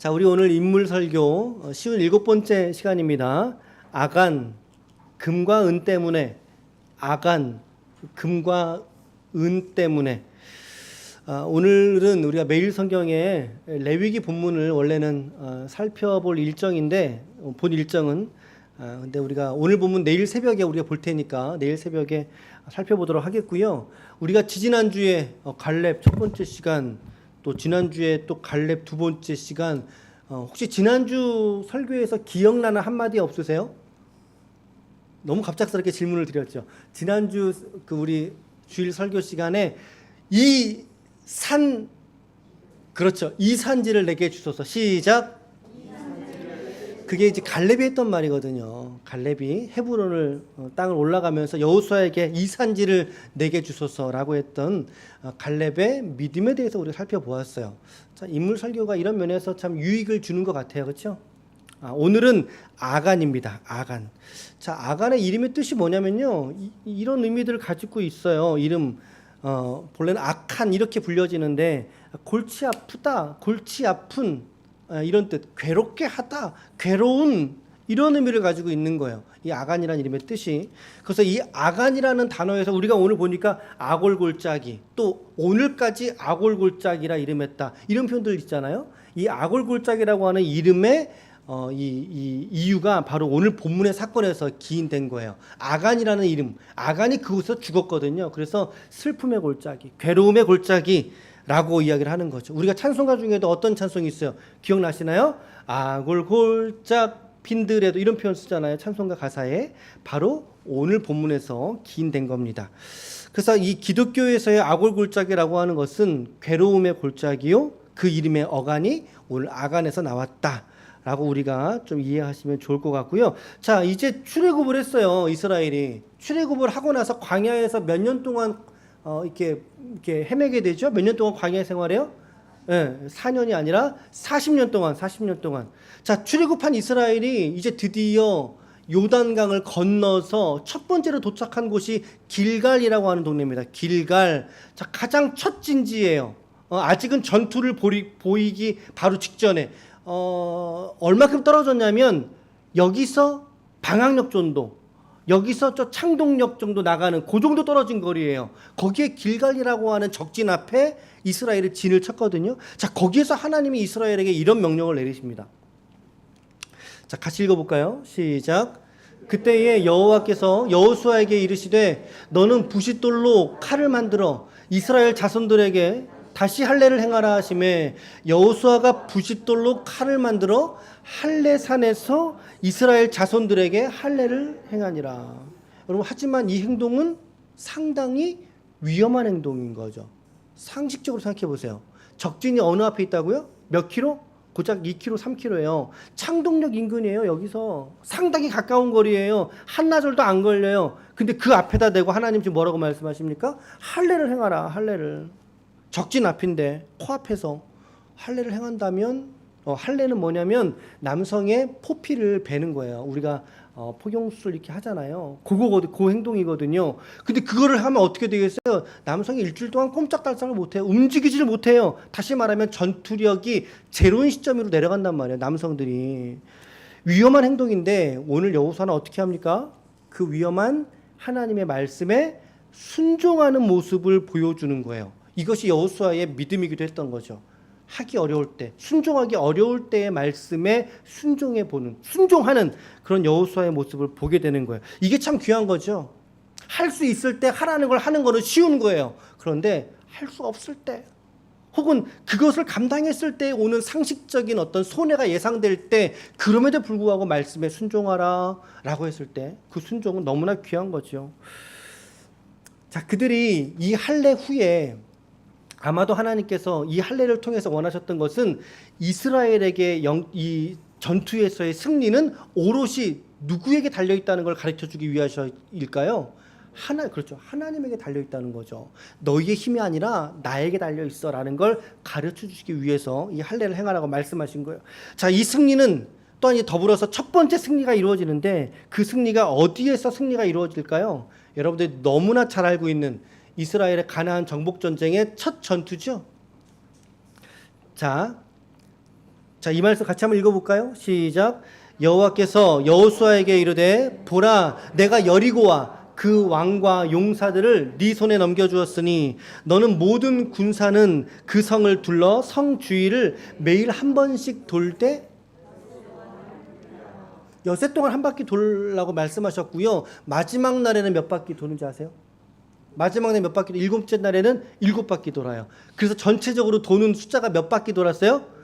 자, 우리 오늘 인물 설교 쉬운 7번째 시간입니다. 아간, 금과 은 때문에. 아간, 금과 은 때문에. 오늘은 우리가 매일 성경의 레위기 본문을 원래는 살펴볼 일정인데, 본 일정은 근데 우리가 오늘 본문 내일 새벽에 우리가 볼 테니까 내일 새벽에 살펴보도록 하겠고요. 우리가 지지난주에 갈렙 첫 번째 시간, 또 지난주에 또 갈렙 두 번째 시간, 혹시 지난주 설교에서 기억나는 한마디 없으세요? 너무 갑작스럽게 질문을 드렸죠. 지난주 우리 주일 설교 시간에 그렇죠. 이 산지를 내게 주소서. 시작. 그게 이제 갈렙이 했던 말이거든요. 갈렙이 헤브론을 땅을 올라가면서 여호수아에게 이 산지를 내게 주소서라고 했던 갈렙의 믿음에 대해서 우리가 살펴보았어요. 자, 인물 설교가 이런 면에서 참 유익을 주는 것 같아요. 그렇죠? 오늘은 아간입니다. 아간. 자, 아간의 이름의 뜻이 뭐냐면요. 이런 의미들을 가지고 있어요. 이름 본래는 악한 이렇게 불려지는데 골치 아프다, 골치 아픈 이런 뜻, 괴롭게 하다, 괴로운 이런 의미를 가지고 있는 거예요. 이 아간이라는 이름의 뜻이. 그래서 이 아간이라는 단어에서 우리가 오늘 보니까 아골골짜기, 또 오늘까지 아골골짜기라 이름했다, 이런 표현들 있잖아요. 이 아골골짜기라고 하는 이름의 이 이유가 바로 오늘 본문의 사건에서 기인된 거예요. 아간이라는 이름, 아간이 그곳에서 죽었거든요. 그래서 슬픔의 골짜기, 괴로움의 골짜기 라고 이야기를 하는 거죠. 우리가 찬송가 중에도 어떤 찬송이 있어요? 기억나시나요? 아골골짝 빈들에도 이런 표현 쓰잖아요. 찬송가 가사에. 바로 오늘 본문에서 기인된 겁니다. 그래서 이 기독교에서의 아골골짝이라고 하는 것은 괴로움의 골짜기요, 그 이름의 어간이 오늘 아간에서 나왔다 라고 우리가 좀 이해하시면 좋을 것 같고요. 자, 이제 출애굽을 했어요. 이스라엘이 출애굽을 하고 나서 광야에서 몇 년 동안 이렇게 헤매게 되죠. 몇 년 동안 광야 생활해요? 네, 4년이 아니라 40년 동안. 자, 출애굽한 이스라엘이 이제 드디어 요단강을 건너서 첫 번째로 도착한 곳이 길갈이라고 하는 동네입니다. 길갈. 자, 가장 첫 진지예요. 아직은 전투를 보이기 바로 직전에 얼마큼 떨어졌냐면 여기서 방학역 정도, 여기서 저 창동역 정도 나가는 그 정도 떨어진 거리예요. 거기에 길갈이라고 하는 적진 앞에 이스라엘이 진을 쳤거든요. 자, 거기에서 하나님이 이스라엘에게 이런 명령을 내리십니다. 자, 같이 읽어볼까요? 시작. 그때에 여호와께서 여호수아에게 이르시되 너는 부싯돌로 칼을 만들어 이스라엘 자손들에게 다시 할례를 행하라 하시매 여호수아가 부싯돌로 칼을 만들어 할례산에서 이스라엘 자손들에게 할례를 행하니라. 여러분, 하지만 이 행동은 상당히 위험한 행동인 거죠. 상식적으로 생각해 보세요. 적진이 어느 앞에 있다고요? 몇 킬로? 고작 2km, 3km예요. 창동역 인근이에요. 여기서 상당히 가까운 거리예요. 한나절도 안 걸려요. 근데 그 앞에다 대고 하나님 지금 뭐라고 말씀하십니까? 할례를 행하라. 할례를. 적진 앞인데 코앞에서 할례를 행한다면, 할례는 뭐냐면 남성의 포피를 베는 거예요. 우리가 포경수술 이렇게 하잖아요. 그 행동이거든요. 근데 그거를 하면 어떻게 되겠어요? 남성이 일주일 동안 꼼짝달싹을 못해요. 움직이지를 못해요. 다시 말하면 전투력이 제로인 시점으로 내려간단 말이에요. 남성들이. 위험한 행동인데 오늘 여호수아는 어떻게 합니까? 그 위험한 하나님의 말씀에 순종하는 모습을 보여주는 거예요. 이것이 여호수아의 믿음이기도 했던 거죠. 하기 어려울 때, 순종하기 어려울 때의 말씀에 순종하는 그런 여호수아의 모습을 보게 되는 거예요. 이게 참 귀한 거죠. 할 수 있을 때 하라는 걸 하는 거는 쉬운 거예요. 그런데 할 수 없을 때, 혹은 그것을 감당했을 때 오는 상식적인 어떤 손해가 예상될 때, 그럼에도 불구하고 말씀에 순종하라 라고 했을 때 그 순종은 너무나 귀한 거죠. 자, 그들이 이 할례 후에 아마도 하나님께서 이 할례를 통해서 원하셨던 것은 이스라엘에게 이 전투에서의 승리는 오롯이 누구에게 달려있다는 걸 가르쳐주기 위해서일까요? 그렇죠. 하나님에게 달려있다는 거죠. 너희의 힘이 아니라 나에게 달려있어 라는 걸 가르쳐주시기 위해서 이 할례를 행하라고 말씀하신 거예요. 자, 이 승리는 또한 더불어서 첫 번째 승리가 이루어지는데 그 승리가 어디에서 승리가 이루어질까요? 여러분들이 너무나 잘 알고 있는 이스라엘의 가나안 정복 전쟁의 첫 전투죠. 자, 자, 이 말씀 같이 한번 읽어볼까요? 시작. 여호와께서 여호수아에게 이르되 보라 내가 여리고와 그 왕과 용사들을 네 손에 넘겨주었으니 너는 모든 군사는 그 성을 둘러 성 주위를 매일 한 번씩 돌 때 엿새 동안 한 바퀴 돌라고 말씀하셨고요. 마지막 날에는 몇 바퀴 도는지 아세요? 마지막 날에 몇 바퀴, 일곱째 날에는 7바퀴 돌아요. 그래서 전체적으로 도는 숫자가 몇 바퀴 돌았어요?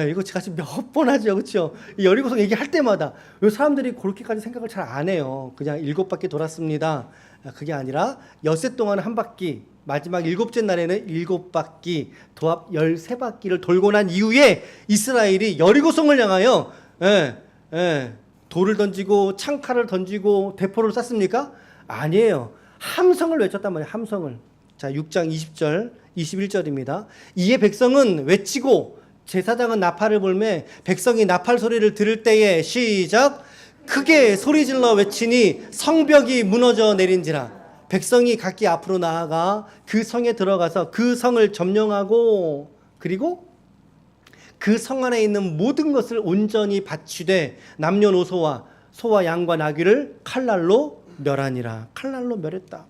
이거 제가 지금 몇 번 하죠, 그렇죠? 여리고성 얘기할 때마다 사람들이 그렇게까지 생각을 잘 안 해요. 그냥 7바퀴 돌았습니다. 그게 아니라 엿새 동안 한 바퀴, 마지막 7째 날에는 7바퀴, 도합 13바퀴를 돌고 난 이후에 이스라엘이 여리고성을 향하여 돌을 던지고 창칼을 던지고 대포를 쐈습니까? 아니에요. 함성을 외쳤단 말이에요. 함성을. 자, 6장 20절, 21절입니다. 이에 백성은 외치고 제사장은 나팔을 불매 백성이 나팔 소리를 들을 때에 시작 크게 소리질러 외치니 성벽이 무너져 내린지라. 백성이 각기 앞으로 나아가 그 성에 들어가서 그 성을 점령하고 그리고 그 성 안에 있는 모든 것을 온전히 바치되 남녀노소와 소와 양과 나귀를 칼날로 멸하니라. 칼날로 멸했다.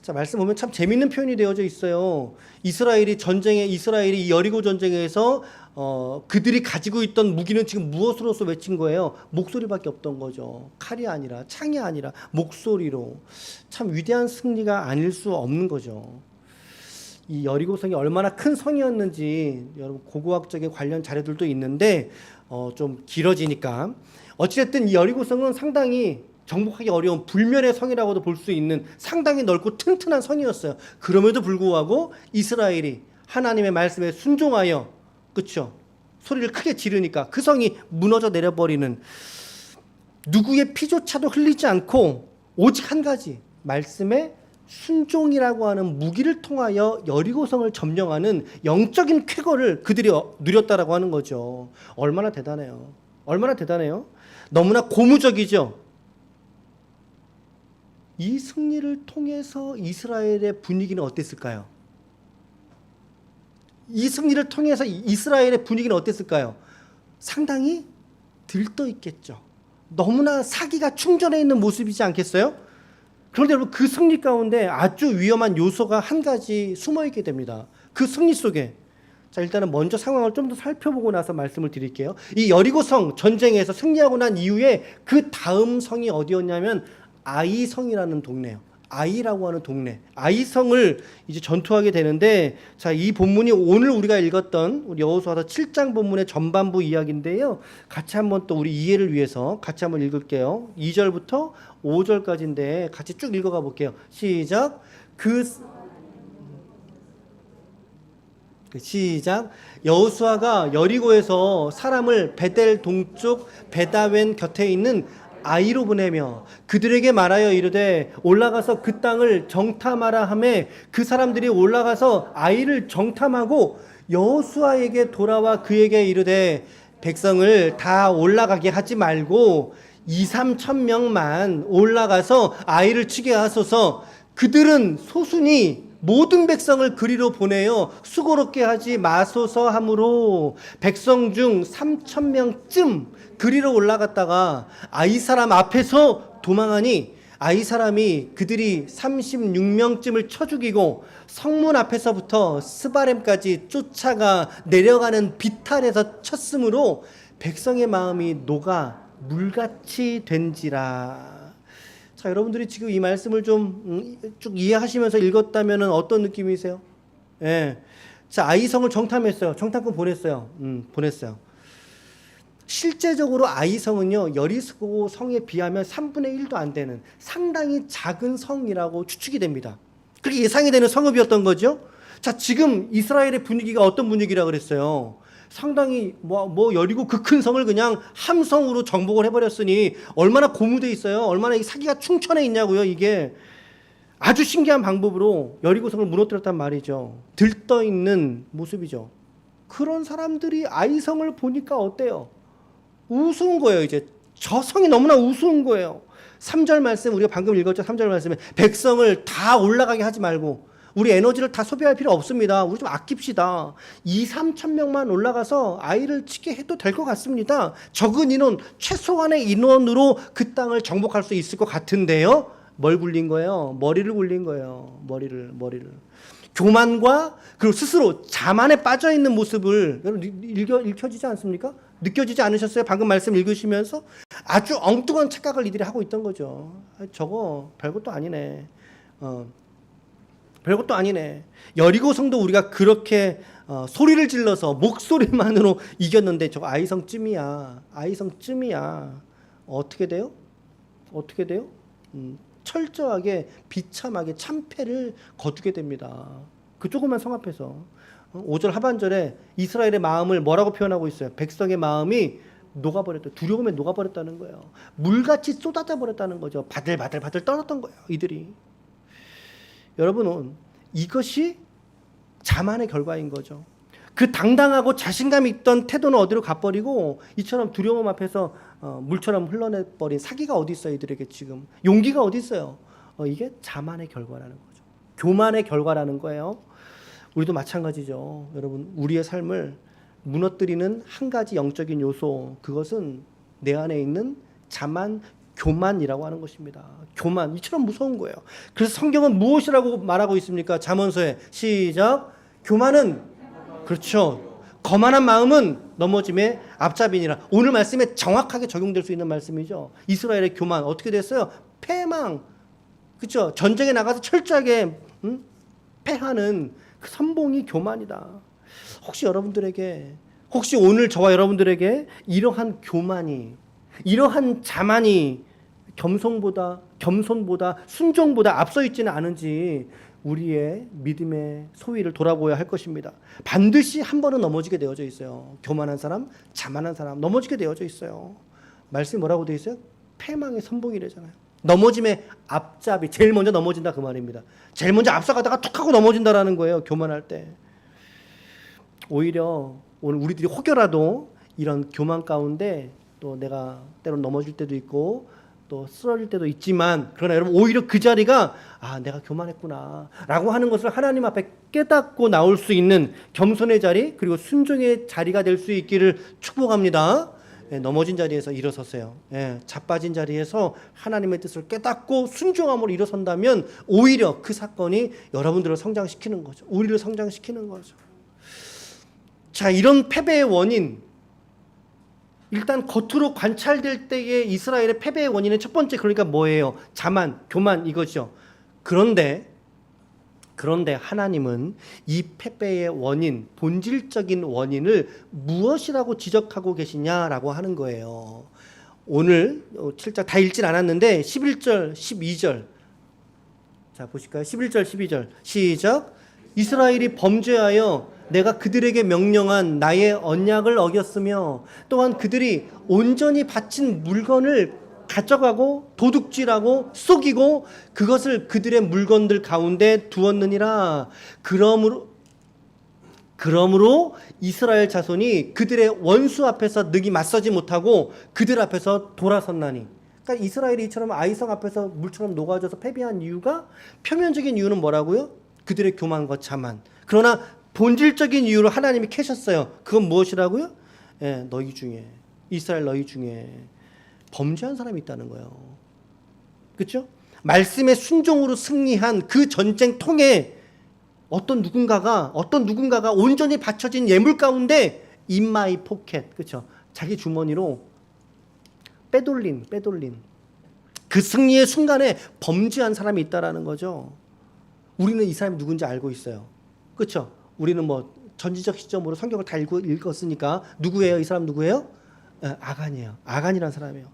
자, 말씀 보면 참 재밌는 표현이 되어져 있어요. 이스라엘이 이 여리고 전쟁에서 그들이 가지고 있던 무기는 지금 무엇으로서 외친 거예요? 목소리밖에 없던 거죠. 칼이 아니라 창이 아니라 목소리로. 참 위대한 승리가 아닐 수 없는 거죠. 이 여리고성이 얼마나 큰 성이었는지 여러분 고고학적인 관련 자료들도 있는데 좀 길어지니까 어찌됐든 이 여리고성은 상당히 정복하기 어려운 불멸의 성이라고도 볼 수 있는 상당히 넓고 튼튼한 성이었어요. 그럼에도 불구하고 이스라엘이 하나님의 말씀에 순종하여 그렇죠? 소리를 크게 지르니까 그 성이 무너져 내려버리는 누구의 피조차도 흘리지 않고 오직 한 가지 말씀에 순종이라고 하는 무기를 통하여 여리고성을 점령하는 영적인 쾌거를 그들이 누렸다라고 하는 거죠. 얼마나 대단해요. 얼마나 대단해요. 너무나 고무적이죠. 이 승리를 통해서 이스라엘의 분위기는 어땠을까요? 이 승리를 통해서 이스라엘의 분위기는 어땠을까요? 상당히 들떠 있겠죠. 너무나 사기가 충전해 있는 모습이지 않겠어요? 그런데 여러분 그 승리 가운데 아주 위험한 요소가 한 가지 숨어 있게 됩니다. 그 승리 속에 자, 일단은 먼저 상황을 좀 더 살펴보고 나서 말씀을 드릴게요. 이 여리고성 전쟁에서 승리하고 난 이후에 그 다음 성이 어디였냐면 아이성이라는 동네예요. 아이라고 하는 동네. 아이성을 이제 전투하게 되는데 자, 이 본문이 오늘 우리가 읽었던 우리 여호수아서 7장 본문의 전반부 이야기인데요. 같이 한번 또 우리 이해를 위해서 같이 한번 읽을게요. 2절부터 5절까지인데 같이 쭉 읽어가 볼게요. 시작. 시작. 여호수아가 여리고에서 사람을 베델 동쪽 베다웬 곁에 있는 아이로 보내며 그들에게 말하여 이르되 올라가서 그 땅을 정탐하라 하매 그 사람들이 올라가서 아이를 정탐하고 여호수아에게 돌아와 그에게 이르되 백성을 다 올라가게 하지 말고 2-3천 명만 올라가서 아이를 치게 하소서. 그들은 소순이 모든 백성을 그리로 보내어 수고롭게 하지 마소서 하므로 백성 중 3,000명쯤 그리로 올라갔다가 아이 사람 앞에서 도망하니 아이 사람이 그들이 36명쯤을 쳐 죽이고 성문 앞에서부터 스바렘까지 쫓아가 내려가는 비탈에서 쳤으므로 백성의 마음이 녹아 물같이 된지라. 자, 여러분들이 지금 이 말씀을 좀 쭉 이해하시면서 읽었다면 어떤 느낌이세요? 예. 자, 아이성을 정탐했어요. 정탐꾼 보냈어요. 보냈어요. 실제적으로 아이성은요, 여리고 성에 비하면 3분의 1도 안 되는 상당히 작은 성이라고 추측이 됩니다. 그렇게 예상이 되는 성읍이었던 거죠. 자, 지금 이스라엘의 분위기가 어떤 분위기라 그랬어요? 상당히 여리고 그 큰 성을 그냥 함성으로 정복을 해버렸으니 얼마나 고무돼 있어요. 얼마나 이 사기가 충천해 있냐고요. 이게 아주 신기한 방법으로 여리고성을 무너뜨렸단 말이죠. 들떠 있는 모습이죠. 그런 사람들이 아이성을 보니까 어때요? 우스운 거예요. 이제 저 성이 너무나 우스운 거예요. 3절 말씀 우리가 방금 읽었죠. 3절 말씀에 백성을 다 올라가게 하지 말고 우리 에너지를 다 소비할 필요 없습니다. 우리 좀 아낍시다. 2, 3천 명만 올라가서 아이를 치게 해도 될 것 같습니다. 적은 인원, 최소한의 인원으로 그 땅을 정복할 수 있을 것 같은데요. 뭘 굴린 거예요? 머리를 굴린 거예요. 머리를. 교만과 그리고 스스로 자만에 빠져 있는 모습을 여러분 읽혀지지 않습니까? 느껴지지 않으셨어요? 방금 말씀 읽으시면서 아주 엉뚱한 착각을 이들이 하고 있던 거죠. 저거 별것도 아니네. 별것도 아니네. 여리고 성도 우리가 그렇게 소리를 질러서 목소리만으로 이겼는데 저거 아이성쯤이야. 어떻게 돼요? 철저하게 비참하게 참패를 거두게 됩니다. 그 조그만 성 앞에서 5절 하반절에 이스라엘의 마음을 뭐라고 표현하고 있어요? 백성의 마음이 녹아버렸다. 두려움에 녹아버렸다는 거예요. 물같이 쏟아져 버렸다는 거죠. 바들바들 떨었던 거예요. 이들이. 여러분은 이것이 자만의 결과인 거죠. 그 당당하고 자신감 있던 태도는 어디로 가버리고 이처럼 두려움 앞에서 물처럼 흘러내버린 사기가 어디 있어요? 이들에게 지금 용기가 어디 있어요? 이게 자만의 결과라는 거죠. 교만의 결과라는 거예요. 우리도 마찬가지죠. 여러분, 우리의 삶을 무너뜨리는 한 가지 영적인 요소, 그것은 내 안에 있는 자만, 교만이라고 하는 것입니다. 교만, 이처럼 무서운 거예요. 그래서 성경은 무엇이라고 말하고 있습니까? 잠언서에 시작. 교만은, 그렇죠, 거만한 마음은 넘어짐의 앞잡이니라. 오늘 말씀에 정확하게 적용될 수 있는 말씀이죠. 이스라엘의 교만 어떻게 됐어요? 패망. 그렇죠? 전쟁에 나가서 철저하게 패하는 그 선봉이 교만이다. 혹시 오늘 저와 여러분들에게 이러한 교만이, 이러한 자만이 겸손보다 순종보다 앞서 있지는 않은지 우리의 믿음의 소위를 돌아보아야 할 것입니다. 반드시 한 번은 넘어지게 되어져 있어요. 교만한 사람, 자만한 사람 넘어지게 되어져 있어요. 말씀이 뭐라고 되어 있어요? 패망의 선봉이래잖아요. 넘어짐의 앞잡이, 제일 먼저 넘어진다 그 말입니다. 제일 먼저 앞서가다가 툭 하고 넘어진다라는 거예요. 교만할 때. 오히려 오늘 우리들이 혹여라도 이런 교만 가운데 또 내가 때론 넘어질 때도 있고 또 쓰러질 때도 있지만, 그러나 여러분 오히려 그 자리가 내가 교만했구나 라고 하는 것을 하나님 앞에 깨닫고 나올 수 있는 겸손의 자리, 그리고 순종의 자리가 될 수 있기를 축복합니다. 넘어진 자리에서 일어서세요. 자빠진 자리에서 하나님의 뜻을 깨닫고 순종함으로 일어선다면 오히려 그 사건이 여러분들을 성장시키는 거죠. 우리를 성장시키는 거죠. 자, 이런 패배의 원인, 일단 겉으로 관찰될 때의 이스라엘의 패배의 원인은 첫 번째, 그러니까 뭐예요? 자만, 교만, 이거죠. 그런데 하나님은 이 패배의 원인, 본질적인 원인을 무엇이라고 지적하고 계시냐라고 하는 거예요. 오늘 7장 다 읽진 않았는데 11절, 12절. 자, 보실까요? 11절, 12절. 시작. 이스라엘이 범죄하여 내가 그들에게 명령한 나의 언약을 어겼으며 또한 그들이 온전히 바친 물건을 가져가고 도둑질하고 속이고 그것을 그들의 물건들 가운데 두었느니라. 그러므로 이스라엘 자손이 그들의 원수 앞에서 능히 맞서지 못하고 그들 앞에서 돌아섰나니. 그러니까 이스라엘이 이처럼 아이성 앞에서 물처럼 녹아져서 패배한 이유가, 표면적인 이유는 뭐라고요? 그들의 교만과 자만. 그러나 본질적인 이유로 하나님이 캐셨어요. 그건 무엇이라고요? 너희 중에, 이스라엘 너희 중에 범죄한 사람이 있다는 거예요. 그렇죠? 말씀의 순종으로 승리한 그 전쟁통에 어떤 누군가가 온전히 받쳐진 예물 가운데 in my pocket, 그렇죠? 자기 주머니로 빼돌린 그 승리의 순간에 범죄한 사람이 있다라는 거죠. 우리는 이 사람이 누군지 알고 있어요. 그렇죠? 우리는 뭐 전지적 시점으로 성경을 다 읽었으니까 누구예요? 이 사람 누구예요? 아간이에요. 아간이라는 사람이에요.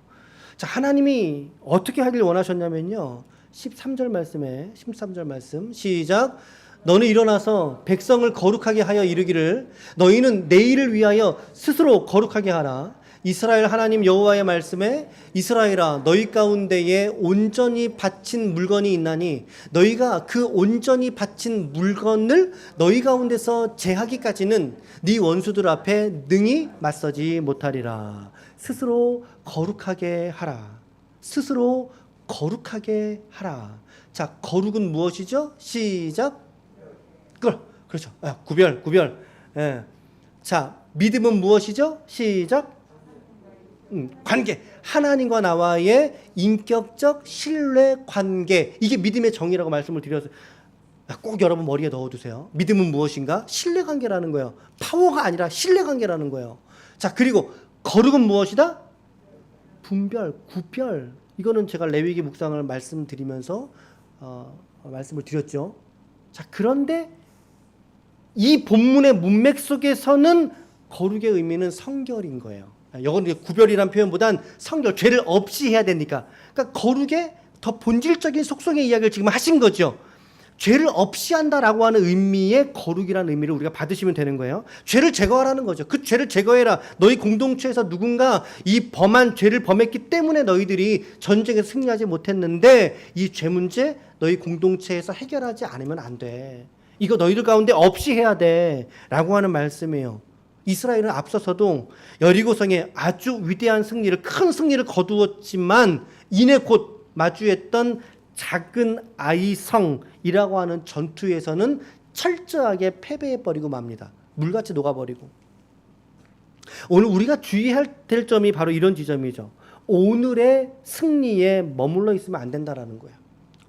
자, 하나님이 어떻게 하길 원하셨냐면요. 13절 말씀 시작. 너는 일어나서 백성을 거룩하게 하여 이르기를 너희는 내일을 위하여 스스로 거룩하게 하라. 이스라엘 하나님 여호와의 말씀에 이스라엘아 너희 가운데에 온전히 바친 물건이 있나니 너희가 그 온전히 바친 물건을 너희 가운데서 제하기까지는 네 원수들 앞에 능히 맞서지 못하리라. 스스로 거룩하게 하라. 스스로 거룩하게 하라. 자, 거룩은 무엇이죠? 시작. 그렇죠. 구별. 예. 자, 믿음은 무엇이죠? 시작. 관계. 하나님과 나와의 인격적 신뢰 관계. 이게 믿음의 정의라고 말씀을 드려서 꼭 여러분 머리에 넣어두세요. 믿음은 무엇인가? 신뢰 관계라는 거예요. 파워가 아니라 신뢰 관계라는 거예요. 자, 그리고 거룩은 무엇이다? 분별, 구별. 이거는 제가 레위기 묵상을 말씀드리면서 말씀을 드렸죠. 자, 그런데 이 본문의 문맥 속에서는 거룩의 의미는 성결인 거예요. 이건 구별이란 표현보단 성결, 죄를 없이 해야 되니까. 그러니까 거룩의 더 본질적인 속성의 이야기를 지금 하신 거죠. 죄를 없이 한다라고 하는 의미의 거룩이라는 의미를 우리가 받으시면 되는 거예요. 죄를 제거하라는 거죠. 그 죄를 제거해라. 너희 공동체에서 누군가 이 범한 죄를 범했기 때문에 너희들이 전쟁에서 승리하지 못했는데 이 죄 문제 너희 공동체에서 해결하지 않으면 안 돼. 이거 너희들 가운데 없이 해야 돼. 라고 하는 말씀이에요. 이스라엘은 앞서서도 여리고성에 아주 위대한 승리를, 큰 승리를 거두었지만 이내 곧 마주했던 작은 아이성이라고 하는 전투에서는 철저하게 패배해버리고 맙니다. 물같이 녹아버리고. 오늘 우리가 주의해야 될 점이 바로 이런 지점이죠. 오늘의 승리에 머물러 있으면 안 된다라는 거예요.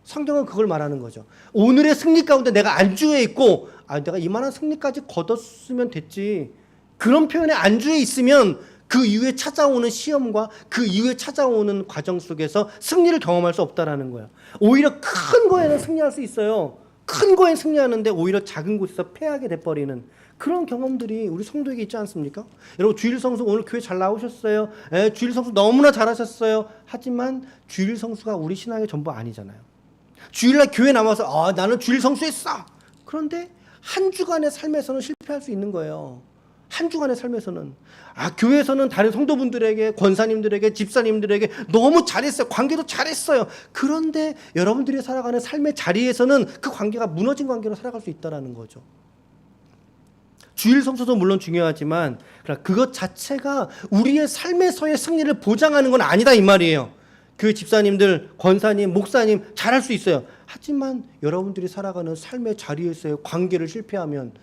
성경은 그걸 말하는 거죠. 오늘의 승리 가운데 내가 안주해 있고 내가 이만한 승리까지 거뒀으면 됐지. 그런 표현에 안주해 있으면 그 이후에 찾아오는 시험과 그 이후에 찾아오는 과정 속에서 승리를 경험할 수 없다라는 거예요. 오히려 큰 거에는 승리할 수 있어요. 큰 거에 승리하는데 오히려 작은 곳에서 패하게 돼버리는 그런 경험들이 우리 성도에게 있지 않습니까? 여러분 주일 성수 오늘 교회 잘 나오셨어요. 주일 성수 너무나 잘하셨어요. 하지만 주일 성수가 우리 신앙의 전부 아니잖아요. 주일날 교회 나와서 나는 주일 성수했어. 그런데 한 주간의 삶에서는 실패할 수 있는 거예요. 한 주간의 삶에서는 교회에서는 다른 성도분들에게, 권사님들에게, 집사님들에게 너무 잘했어요. 관계도 잘했어요. 그런데 여러분들이 살아가는 삶의 자리에서는 그 관계가 무너진 관계로 살아갈 수 있다는 거죠. 주일 성수도 물론 중요하지만 그것 자체가 우리의 삶에서의 승리를 보장하는 건 아니다 이 말이에요. 그 집사님들, 권사님, 목사님 잘할 수 있어요. 하지만 여러분들이 살아가는 삶의 자리에서의 관계를 실패하면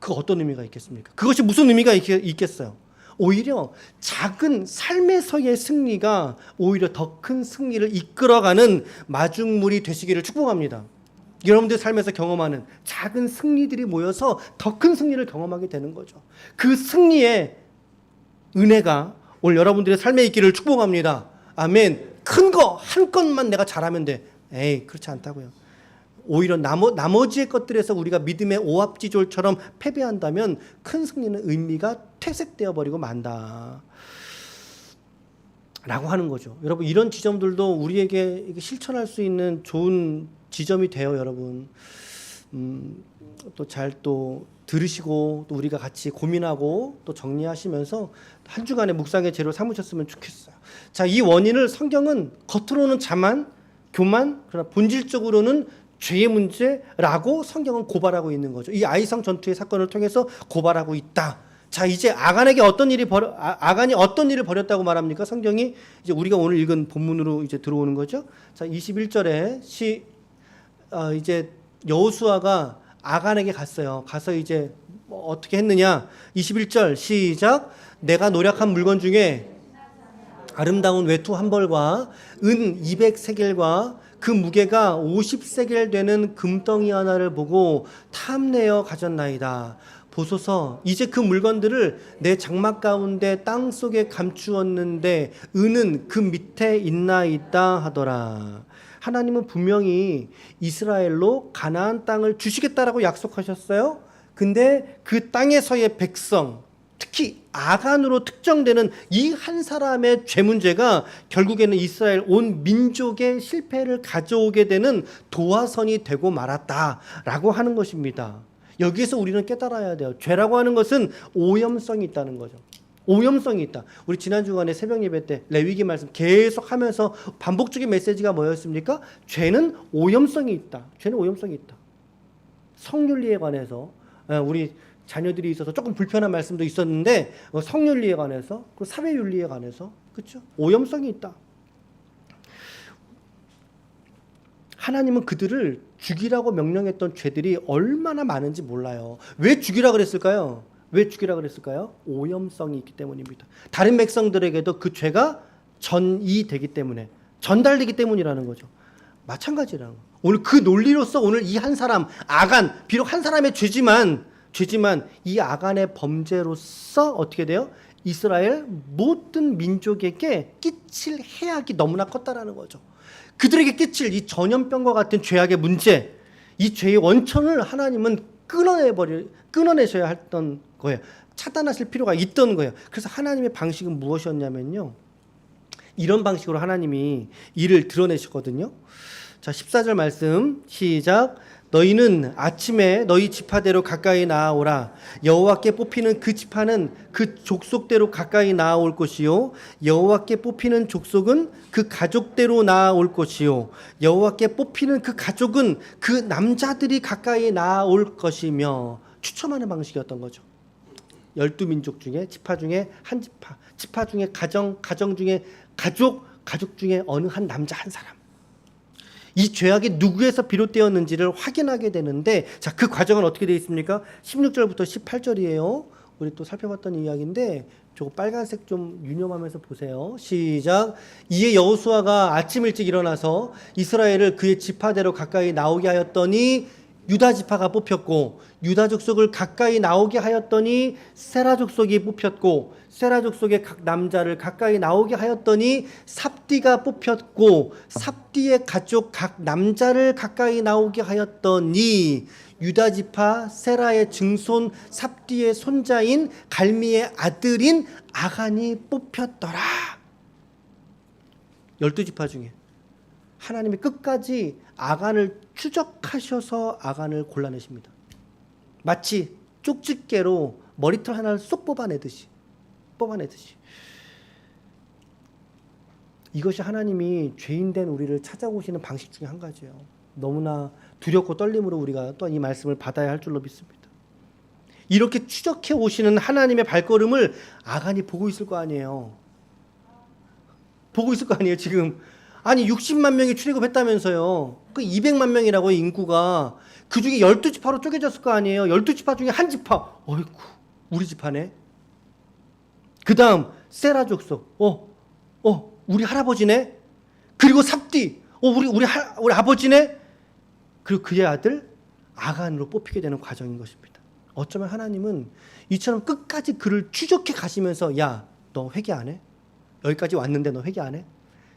그 어떤 의미가 있겠습니까? 그것이 무슨 의미가 있겠어요? 오히려 작은 삶에서의 승리가 오히려 더 큰 승리를 이끌어가는 마중물이 되시기를 축복합니다. 여러분들 삶에서 경험하는 작은 승리들이 모여서 더 큰 승리를 경험하게 되는 거죠. 그 승리의 은혜가 오늘 여러분들의 삶에 있기를 축복합니다. 아멘. 큰 거 한 건만 내가 잘하면 돼. 그렇지 않다고요. 오히려 나머지의 것들에서 우리가 믿음의 오합지졸처럼 패배한다면 큰 승리는 의미가 퇴색되어 버리고 만다 라고 하는 거죠. 여러분 이런 지점들도 우리에게 실천할 수 있는 좋은 지점이 돼요. 여러분 또 잘 들으시고 또 우리가 같이 고민하고 또 정리하시면서 한 주간의 묵상의 재료 삼으셨으면 좋겠어요. 자, 이 원인을 성경은 겉으로는 자만, 교만, 그러나 본질적으로는 죄의 문제라고 성경은 고발하고 있는 거죠. 이 아이성 전투의 사건을 통해서 고발하고 있다. 자, 이제 아간이 어떤 일을 벌였다고 말합니까? 성경이 이제 우리가 오늘 읽은 본문으로 이제 들어오는 거죠. 자, 21절에 이제 여호수아가 아간에게 갔어요. 가서 이제 어떻게 했느냐? 21절 시작. 내가 노력한 물건 중에 아름다운 외투 한 벌과 은 200세겔과 그 무게가 50세겔 되는 금덩이 하나를 보고 탐내어 가졌나이다. 보소서 이제 그 물건들을 내 장막 가운데 땅속에 감추었는데 은은 그 밑에 있나이다 하더라. 하나님은 분명히 이스라엘로 가나안 땅을 주시겠다라고 약속하셨어요. 근데 그 땅에서의 백성, 특히 아간으로 특정되는 이 한 사람의 죄 문제가 결국에는 이스라엘 온 민족의 실패를 가져오게 되는 도화선이 되고 말았다라고 하는 것입니다. 여기에서 우리는 깨달아야 돼요. 죄라고 하는 것은 오염성이 있다는 거죠. 오염성이 있다. 우리 지난 주간에 새벽 예배 때 레위기 말씀 계속 하면서 반복적인 메시지가 뭐였습니까? 죄는 오염성이 있다. 죄는 오염성이 있다. 성윤리에 관해서 우리 자녀들이 있어서 조금 불편한 말씀도 있었는데 성윤리에 관해서 그리고 사회윤리에 관해서 그렇죠? 오염성이 있다. 하나님은 그들을 죽이라고 명령했던 죄들이 얼마나 많은지 몰라요. 왜 죽이라 그랬을까요? 왜 죽이라 그랬을까요? 오염성이 있기 때문입니다. 다른 백성들에게도 그 죄가 전이되기 때문에, 전달되기 때문이라는 거죠. 마찬가지라는 거예요. 오늘 그 논리로서 오늘 이 한 사람 아간, 비록 한 사람의 죄지만 이 아간의 범죄로서 어떻게 돼요? 이스라엘 모든 민족에게 끼칠 해악이 너무나 컸다라는 거죠. 그들에게 끼칠 이 전염병과 같은 죄악의 문제, 이 죄의 원천을 하나님은 끊어내셔야 했던 거예요. 차단하실 필요가 있던 거예요. 그래서 하나님의 방식은 무엇이었냐면요, 이런 방식으로 하나님이 이를 드러내셨거든요. 자, 14절 말씀 시작. 너희는 아침에 너희 지파대로 가까이 나아오라. 여호와께 뽑히는 그 지파는 그 족속대로 가까이 나아올 것이요, 여호와께 뽑히는 족속은 그 가족대로 나아올 것이요, 여호와께 뽑히는 그 가족은 그 남자들이 가까이 나아올 것이며. 추첨하는 방식이었던 거죠. 12민족 중에, 지파 중에 한 지파, 지파 중에 가정, 가정 중에 가족, 가족 중에 어느 한 남자 한 사람, 이 죄악이 누구에서 비롯되었는지를 확인하게 되는데, 자, 그 과정은 어떻게 되어 있습니까? 16절부터 18절이에요. 우리 또 살펴봤던 이야기인데 저거 빨간색 좀 유념하면서 보세요. 시작. 이에 여호수아가 아침 일찍 일어나서 이스라엘을 그의 지파대로 가까이 나오게 하였더니 유다 지파가 뽑혔고, 유다 족속을 가까이 나오게 하였더니 세라 족속이 뽑혔고, 세라 족속의 각 남자를 가까이 나오게 하였더니 삽디가 뽑혔고, 삽디의 가족 각 남자를 가까이 나오게 하였더니 유다 지파 세라의 증손 삽디의 손자인 갈미의 아들인 아간이 뽑혔더라. 12지파 중에 하나님이 끝까지 아간을 추적하셔서 아간을 골라내십니다. 마치 쪽집게로 머리털 하나를 쏙 뽑아내듯이. 이것이 하나님이 죄인된 우리를 찾아오시는 방식 중에 한 가지예요. 너무나 두렵고 떨림으로 우리가 또 이 말씀을 받아야 할 줄로 믿습니다. 이렇게 추적해 오시는 하나님의 발걸음을 아간이 보고 있을 거 아니에요. 지금. 아니 60만 명이 출애굽했다면서요. 그 200만 명이라고 인구가. 그 중에 12지파로 쪼개졌을 거 아니에요. 12지파 중에 한 지파. 어이구, 우리 지파네. 그 다음 세라 족속. 우리 할아버지네. 그리고 삽디. 우리 아버지네. 그리고 그의 아들 아간으로 뽑히게 되는 과정인 것입니다. 어쩌면 하나님은 이처럼 끝까지 그를 추적해 가시면서, 야, 너 회개 안 해? 여기까지 왔는데 너 회개 안 해?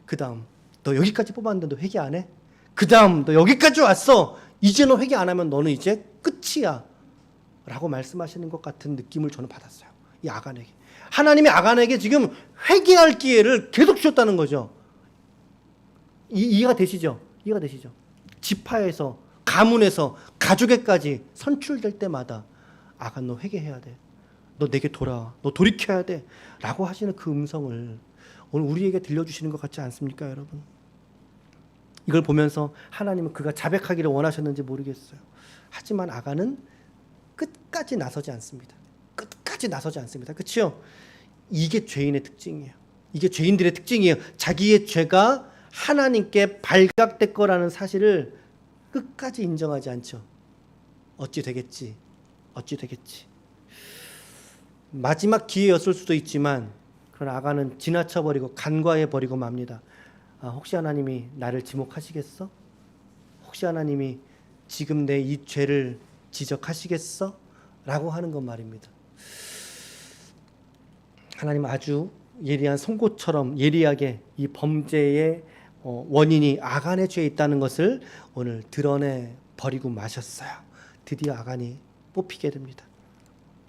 그 다음 너 여기까지 뽑았는데 너 회개 안 해? 그 다음 너 여기까지 왔어. 이제 너 회개 안 하면 너는 이제 끝이야 라고 말씀하시는 것 같은 느낌을 저는 받았어요. 이 아간에게. 하나님이 아간에게 지금 회개할 기회를 계속 주셨다는 거죠. 이해가 되시죠? 지파에서, 가문에서, 가족에까지 선출될 때마다 아간, 너 회개해야 돼. 너 내게 돌아와. 너 돌이켜야 돼. 라고 하시는 그 음성을 오늘 우리에게 들려주시는 것 같지 않습니까, 여러분? 이걸 보면서 하나님은 그가 자백하기를 원하셨는지 모르겠어요. 하지만 아간은 끝까지 나서지 않습니다. 그렇죠? 이게 죄인의 특징이에요. 이게 죄인들의 특징이에요. 자기의 죄가 하나님께 발각될 거라는 사실을 끝까지 인정하지 않죠. 어찌 되겠지. 마지막 기회였을 수도 있지만, 그러나 아간은 지나쳐버리고 간과해버리고 맙니다. 혹시 하나님이 나를 지목하시겠어? 혹시 하나님이 지금 내 이 죄를 지적하시겠어? 라고 하는 것 말입니다. 하나님은 아주 예리한 송곳처럼 예리하게 이 범죄의 원인이 아간의 죄에 있다는 것을 오늘 드러내 버리고 마셨어요. 드디어 아간이 뽑히게 됩니다.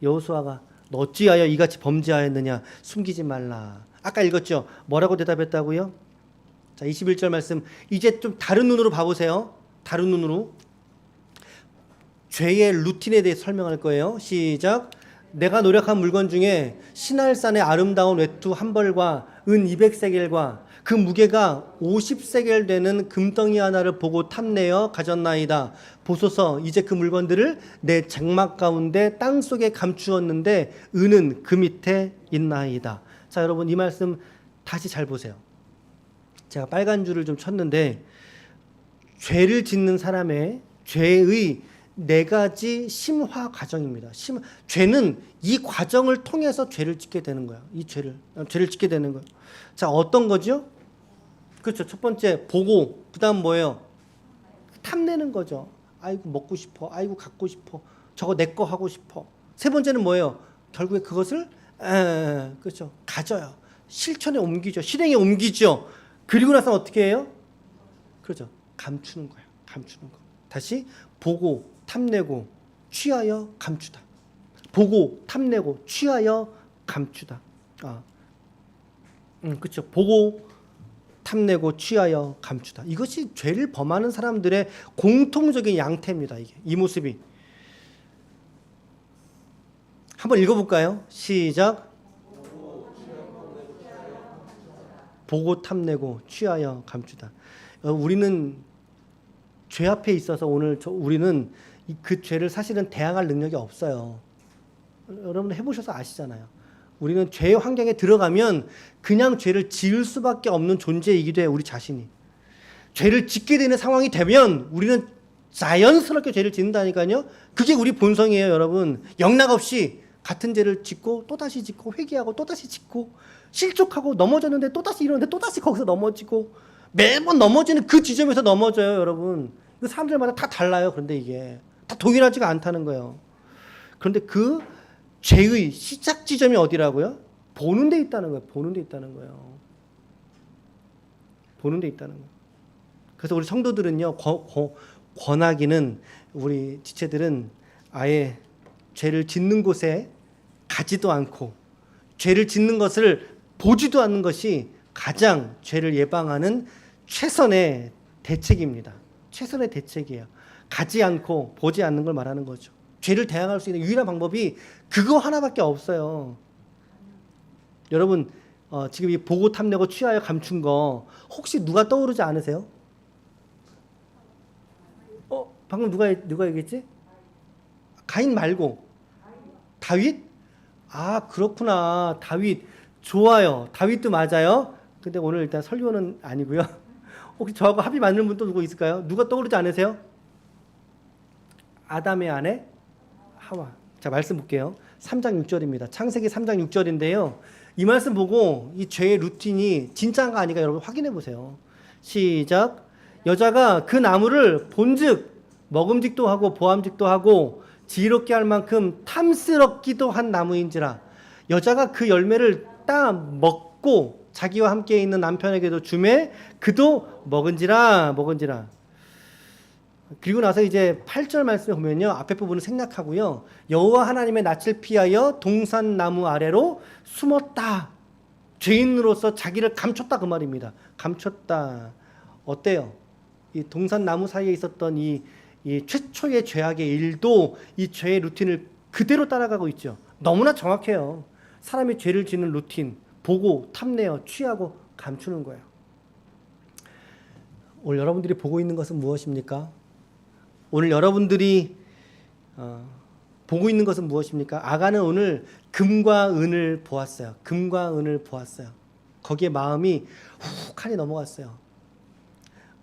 여호수아가 너 어찌하여 이같이 범죄하였느냐, 숨기지 말라. 아까 읽었죠? 뭐라고 대답했다고요? 자, 21절 말씀 이제 좀 다른 눈으로 봐보세요. 다른 눈으로 죄의 루틴에 대해 설명할 거예요. 시작. 내가 노력한 물건 중에 시날산의 아름다운 외투 한 벌과 은 200세겔과 그 무게가 50세겔 되는 금덩이 하나를 보고 탐내어 가졌나이다. 보소서, 이제 그 물건들을 내 장막 가운데 땅속에 감추었는데 은은 그 밑에 있나이다. 자, 여러분 이 말씀 다시 잘 보세요. 제가 빨간 줄을 좀 쳤는데 죄를 짓는 사람의 죄의 네 가지 심화 과정입니다. 죄는 이 과정을 통해서 죄를 짓게 되는 거야. 이 죄를 짓게 되는 거예요. 자, 어떤 거죠? 그렇죠. 첫 번째 보고, 그다음 뭐예요? 탐내는 거죠. 아이고 먹고 싶어. 아이고 갖고 싶어. 저거 내 거 하고 싶어. 세 번째는 뭐예요? 결국에 그것을 그렇죠. 가져요. 실천에 옮기죠. 실행에 옮기죠. 그리고 나서 어떻게 해요? 그렇죠. 감추는 거예요. 감추는 거. 다시 보고 탐내고 취하여 감추다. 보고 탐내고 취하여 감추다. 그렇죠. 보고 탐내고 취하여 감추다. 이것이 죄를 범하는 사람들의 공통적인 양태입니다. 이게 이 모습이. 한번 읽어볼까요? 시작. 보고 탐내고 취하여 감추다. 우리는 죄 앞에 있어서 오늘 우리는 그 죄를 사실은 대항할 능력이 없어요. 여러분 해보셔서 아시잖아요. 우리는 죄의 환경에 들어가면 그냥 죄를 지을 수밖에 없는 존재이기도 해요. 우리 자신이. 죄를 짓게 되는 상황이 되면 우리는 자연스럽게 죄를 짓는다니까요. 그게 우리 본성이에요, 여러분. 영락없이 같은 죄를 짓고 또다시 짓고 회개하고 또다시 짓고 실족하고 넘어졌는데 또다시 일어났는데 또다시 거기서 넘어지고 매번 넘어지는 그 지점에서 넘어져요, 여러분. 그 사람들마다 다 달라요. 그런데 이게 다 동일하지가 않다는 거예요. 그런데 그 죄의 시작 지점이 어디라고요? 보는 데 있다는 거예요. 보는 데 있다는 거예요. 보는 데 있다는 거예요. 그래서 우리 성도들은요, 권하기는 우리 지체들은 아예 죄를 짓는 곳에 가지도 않고 죄를 짓는 것을 보지도 않는 것이 가장 죄를 예방하는 최선의 대책입니다. 최선의 대책이에요. 가지 않고 보지 않는 걸 말하는 거죠. 죄를 대항할 수 있는 유일한 방법이 그거 하나밖에 없어요. 여러분 지금 이 보고 탐내고 취하여 감춘 거 혹시 누가 떠오르지 않으세요? 방금 누가 얘기했지? 가인 말고 다윗? 그렇구나. 다윗 좋아요. 다윗도 맞아요. 근데 오늘 일단 설교는 아니고요. 혹시 저하고 합이 맞는 분 또 누구 있을까요? 누가 떠오르지 않으세요? 아담의 아내 하와. 자, 말씀 볼게요. 3장 6절입니다. 창세기 3장 6절인데요. 이 말씀 보고 이 죄의 루틴이 진짜인가 아닌가 여러분 확인해 보세요. 시작. 여자가 그 나무를 본즉 먹음직도 하고 보암직도 하고 지혜롭게 할 만큼 탐스럽기도 한 나무인지라. 여자가 그 열매를 따 먹고 자기와 함께 있는 남편에게도 주매 그도 먹은지라. 그리고 나서 이제 8절 말씀에 보면요. 앞에 부분은 생략하고요. 여호와 하나님의 낯을 피하여 동산나무 아래로 숨었다. 죄인으로서 자기를 감췄다 그 말입니다. 감췄다. 어때요? 이 동산나무 사이에 있었던 이 최초의 죄악의 일도 이 죄의 루틴을 그대로 따라가고 있죠. 너무나 정확해요. 사람이 죄를 짓는 루틴, 보고 탐내어 취하고 감추는 거예요. 오늘 여러분들이 보고 있는 것은 무엇입니까? 오늘 여러분들이 보고 있는 것은 무엇입니까? 아가는 오늘 금과 은을 보았어요. 금과 은을 보았어요. 거기에 마음이 훅하니 넘어갔어요.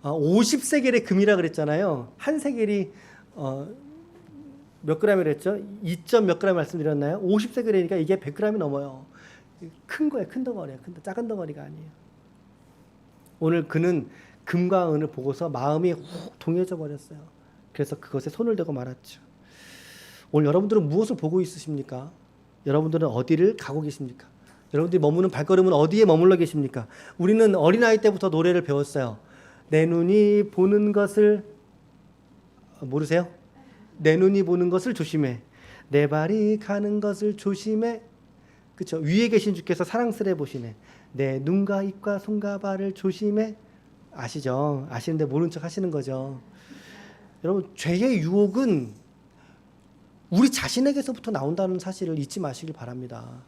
50세겔의 금이라 그랬잖아요. 한 세겔이 몇 그램이라 했죠? 2점 몇 그램 말씀드렸나요? 50세겔이니까 이게 100g이 넘어요. 큰 거예요. 큰 덩어리예요. 작은 덩어리가 아니에요. 오늘 그는 금과 은을 보고서 마음이 훅 동해져 버렸어요. 그래서 그것에 손을 대고 말았죠. 오늘 여러분들은 무엇을 보고 있으십니까? 여러분들은 어디를 가고 계십니까? 여러분들이 머무는 발걸음은 어디에 머물러 계십니까? 우리는 어린아이 때부터 노래를 배웠어요. 내 눈이 보는 것을 모르세요? 내 눈이 보는 것을 조심해. 내 발이 가는 것을 조심해. 그렇죠? 위에 계신 주께서 사랑스레 보시네. 내 눈과 입과 손과 발을 조심해. 아시죠? 아시는데 모른 척 하시는 거죠. 여러분 죄의 유혹은 우리 자신에게서부터 나온다는 사실을 잊지 마시길 바랍니다.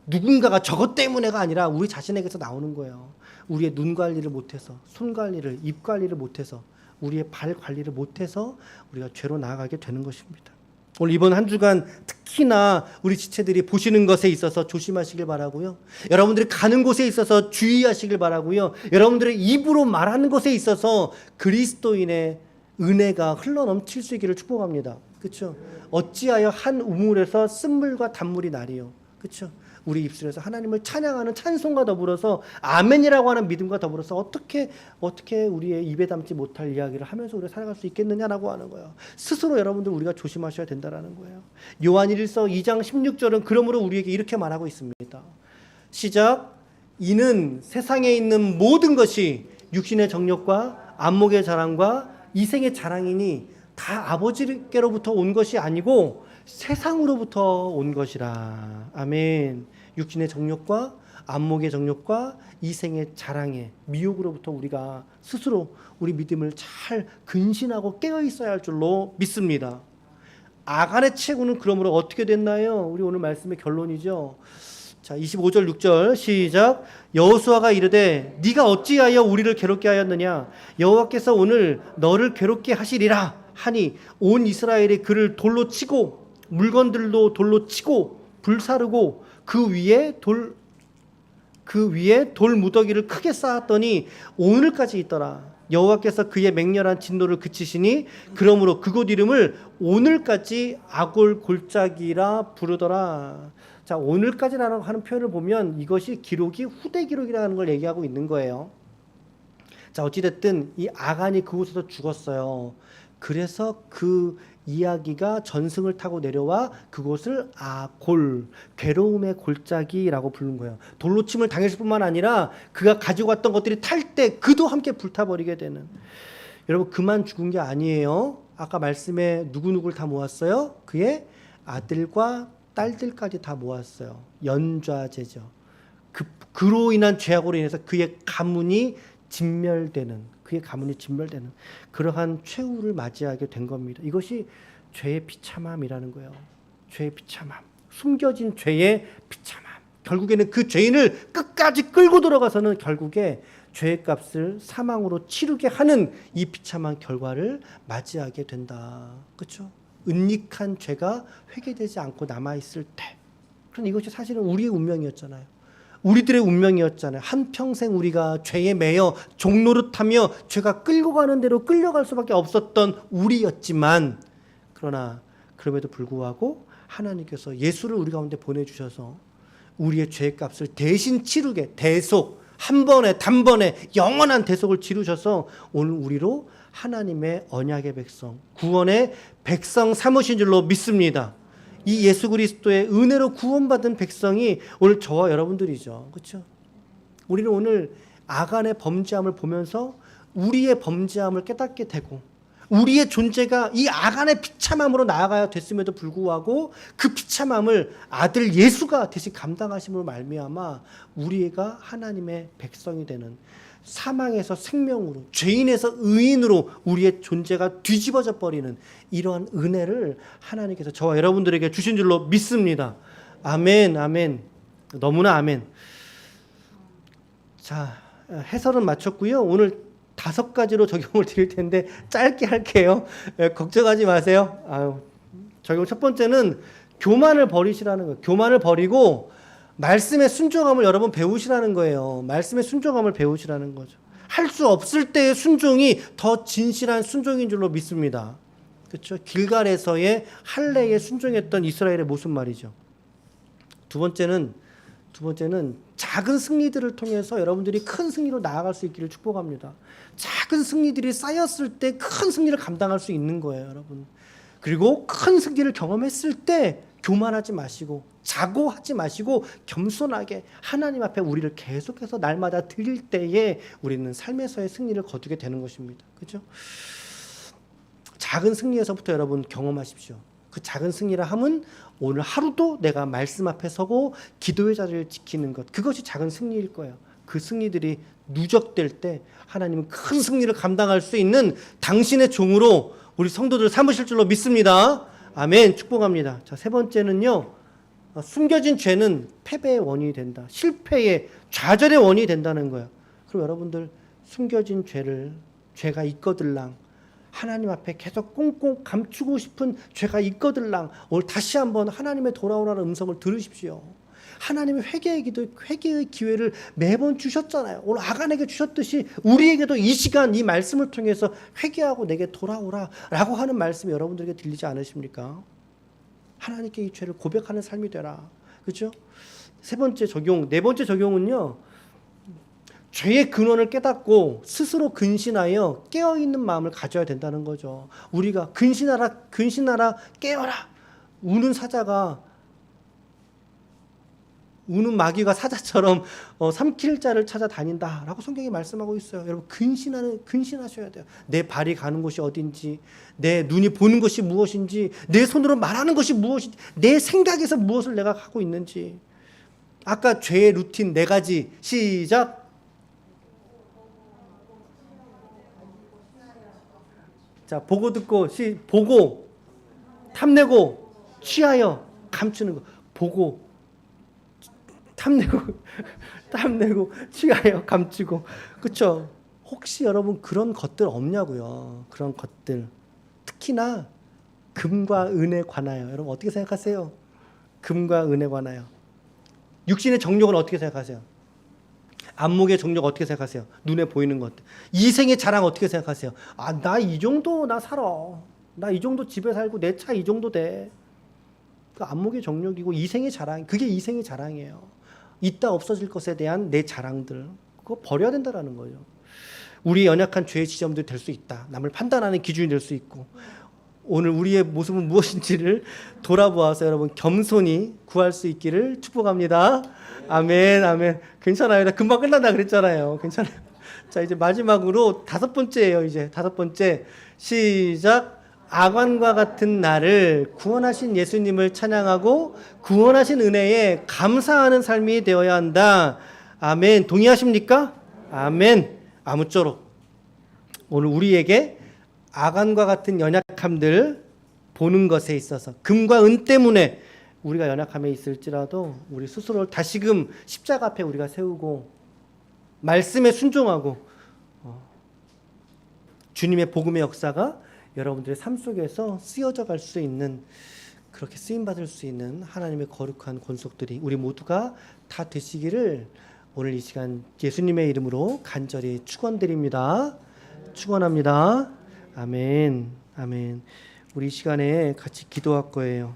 누군가가 저것 때문에가 아니라 우리 자신에게서 나오는 거예요. 우리의 눈 관리를 못해서, 손 관리를, 입 관리를 못해서, 우리의 발 관리를 못해서 우리가 죄로 나아가게 되는 것입니다. 오늘 이번 한 주간 특히나 우리 지체들이 보시는 것에 있어서 조심하시길 바라고요. 여러분들이 가는 곳에 있어서 주의하시길 바라고요. 여러분들의 입으로 말하는 것에 있어서 그리스도인의 은혜가 흘러넘칠 수 있기를 축복합니다. 그렇죠? 어찌하여 한 우물에서 쓴물과 단물이 나리요. 그렇죠? 우리 입술에서 하나님을 찬양하는 찬송과 더불어서 아멘이라고 하는 믿음과 더불어서 어떻게 우리의 입에 담지 못할 이야기를 하면서 우리가 살아갈 수 있겠느냐라고 하는 거예요. 스스로 여러분들 우리가 조심하셔야 된다라는 거예요. 요한일서 2장 16절은 그러므로 우리에게 이렇게 말하고 있습니다. 시작. 이는 세상에 있는 모든 것이 육신의 정욕과 안목의 자랑과 이생의 자랑이니 다 아버지께로부터 온 것이 아니고 세상으로부터 온 것이라. 아멘. 육신의 정욕과 안목의 정욕과 이생의 자랑의 미혹으로부터 우리가 스스로 우리 믿음을 잘 근신하고 깨어 있어야 할 줄로 믿습니다. 아간의 체구는 그러므로 어떻게 됐나요? 우리 오늘 말씀의 결론이죠. 자, 25절 6절 시작. 여호수아가 이르되 네가 어찌하여 우리를 괴롭게 하였느냐? 여호와께서 오늘 너를 괴롭게 하시리라 하니 온 이스라엘이 그를 돌로 치고 물건들도 돌로 치고 불사르고 그 위에 돌 무더기를 크게 쌓았더니 오늘까지 있더라. 여호와께서 그의 맹렬한 진노를 그치시니 그러므로 그곳 이름을 오늘까지 아골 골짜기라 부르더라. 자, 오늘까지라고 하는 표현을 보면 이것이 기록이 후대 기록이라는 걸 얘기하고 있는 거예요. 자, 어찌됐든 이 아간이 그곳에서 죽었어요. 그래서 그 이야기가 전승을 타고 내려와 그곳을 아골, 괴로움의 골짜기라고 부른 거예요. 돌로침을 당했을 뿐만 아니라 그가 가지고 왔던 것들이 탈 때 그도 함께 불타버리게 되는. 여러분, 그만 죽은 게 아니에요. 아까 말씀에 누구누구를 다 모았어요? 그의 아들과 딸들까지 다 모았어요. 연좌제죠. 그로 인한 죄악으로 인해서 그의 가문이 진멸되는, 그러한 최후를 맞이하게 된 겁니다. 이것이 죄의 비참함이라는 거예요. 죄의 비참함, 숨겨진 죄의 비참함. 결국에는 그 죄인을 끝까지 끌고 들어가서는 결국에 죄의 값을 사망으로 치르게 하는 이 비참한 결과를 맞이하게 된다. 그렇죠? 은닉한 죄가 회개되지 않고 남아있을 때. 그런데 이것이 사실은 우리의 운명이었잖아요. 우리들의 운명이었잖아요. 한평생 우리가 죄에 매여 종노릇하며 죄가 끌고 가는 대로 끌려갈 수밖에 없었던 우리였지만, 그러나 그럼에도 불구하고 하나님께서 예수를 우리 가운데 보내주셔서 우리의 죄의 값을 대신 치르게, 대속, 한 번에 단번에 영원한 대속을 치르셔서 오늘 우리로 하나님의 언약의 백성, 구원의 백성 삼으신 줄로 믿습니다. 이 예수 그리스도의 은혜로 구원받은 백성이 오늘 저와 여러분들이죠. 그렇죠? 우리는 오늘 아간의 범죄함을 보면서 우리의 범죄함을 깨닫게 되고, 우리의 존재가 이 아간의 비참함으로 나아가야 됐음에도 불구하고 그 비참함을 아들 예수가 대신 감당하심으로 말미암아 우리가 하나님의 백성이 되는, 사망에서 생명으로, 죄인에서 의인으로 우리의 존재가 뒤집어져 버리는 이러한 은혜를 하나님께서 저와 여러분들에게 주신 줄로 믿습니다. 아멘, 아멘. 너무나 아멘. 자, 해설은 마쳤고요. 오늘 5가지로 적용을 드릴 텐데 짧게 할게요. 걱정하지 마세요. 적용 첫 번째는 교만을 버리시라는 거예요. 교만을 버리고 말씀의 순종함을 여러분 배우시라는 거예요. 말씀의 순종함을 배우시라는 거죠. 할 수 없을 때의 순종이 더 진실한 순종인 줄로 믿습니다. 그렇죠? 길갈에서의 할례에 순종했던 이스라엘의 모습 말이죠. 두 번째는 작은 승리들을 통해서 여러분들이 큰 승리로 나아갈 수 있기를 축복합니다. 작은 승리들이 쌓였을 때 큰 승리를 감당할 수 있는 거예요, 여러분. 그리고 큰 승리를 경험했을 때 교만하지 마시고 자고하지 마시고 겸손하게 하나님 앞에 우리를 계속해서 날마다 드릴 때에 우리는 삶에서의 승리를 거두게 되는 것입니다. 그렇죠? 작은 승리에서부터 여러분 경험하십시오. 그 작은 승리라 함은 오늘 하루도 내가 말씀 앞에 서고 기도의 자리를 지키는 것, 그것이 작은 승리일 거예요. 그 승리들이 누적될 때 하나님은 큰 승리를 감당할 수 있는 당신의 종으로 우리 성도들 삼으실 줄로 믿습니다. 아멘. 축복합니다. 자, 세 번째는요, 숨겨진 죄는 패배의 원인이 된다. 실패의, 좌절의 원인이 된다는 거예요. 그럼 여러분들 숨겨진 죄가 있거들랑 하나님 앞에 계속 꽁꽁 감추고 싶은 죄가 있거들랑 오늘 다시 한번 하나님의 돌아오라는 음성을 들으십시오. 하나님의 회개의 기도, 회개의 기회를 매번 주셨잖아요. 오늘 아간에게 주셨듯이 우리에게도 이 시간 이 말씀을 통해서 회개하고 내게 돌아오라 라고 하는 말씀이 여러분들에게 들리지 않으십니까? 하나님께 이 죄를 고백하는 삶이 되라. 그렇죠? 세 번째 적용, 네 번째 적용은요. 죄의 근원을 깨닫고 스스로 근신하여 깨어있는 마음을 가져야 된다는 거죠. 우리가 근신하라, 깨어라. 우는 마귀가 사자처럼 삼킬 자를 찾아다닌다라고 성경이 말씀하고 있어요. 여러분 근신하셔야 돼요. 내 발이 가는 곳이 어딘지, 내 눈이 보는 것이 무엇인지, 내 손으로 말하는 것이 무엇인지, 내 생각에서 무엇을 내가 하고 있는지. 아까 죄의 루틴 4가지 시작. 자, 보고 듣고 보고 탐내고 취하여 감추는 거. 보고 탐내고 취하여 감추고. 그렇죠? 혹시 여러분 그런 것들 없냐고요. 그런 것들. 특히나 금과 은에 관하여. 여러분 어떻게 생각하세요? 금과 은에 관하여. 육신의 정욕은 어떻게 생각하세요? 안목의 정욕 어떻게 생각하세요? 눈에 보이는 것들. 이생의 자랑 어떻게 생각하세요? 아, 나 이 정도 나 살아. 나 이 정도 집에 살고 내 차 이 정도 돼. 그 안목의 정욕이고 이생의 자랑. 그게 이생의 자랑이에요. 있다 없어질 것에 대한 내 자랑들. 그거 버려야 된다라는 거예요. 우리의 연약한 죄의 지점들이 될 수 있다. 남을 판단하는 기준이 될 수 있고. 오늘 우리의 모습은 무엇인지를 돌아보아서 여러분 겸손히 구할 수 있기를 축복합니다. 아멘, 아멘. 괜찮아요. 나 금방 끝난다 그랬잖아요. 괜찮아요. 자, 이제 마지막으로 5번째예요. 이제 5번째 시작. 아관과 같은 나를 구원하신 예수님을 찬양하고 구원하신 은혜에 감사하는 삶이 되어야 한다. 아멘. 동의하십니까? 아멘. 아무쪼록 오늘 우리에게 아간과 같은 연약함들 보는 것에 있어서 금과 은 때문에 우리가 연약함에 있을지라도 우리 스스로를 다시금 십자가 앞에 우리가 세우고 말씀에 순종하고 주님의 복음의 역사가 여러분들의 삶 속에서 쓰여져 갈 수 있는, 그렇게 쓰임받을 수 있는 하나님의 거룩한 권속들이 우리 모두가 다 되시기를 오늘 이 시간 예수님의 이름으로 간절히 축원드립니다. 축원합니다. 아멘. 아멘. 우리 이 시간에 같이 기도할 거예요.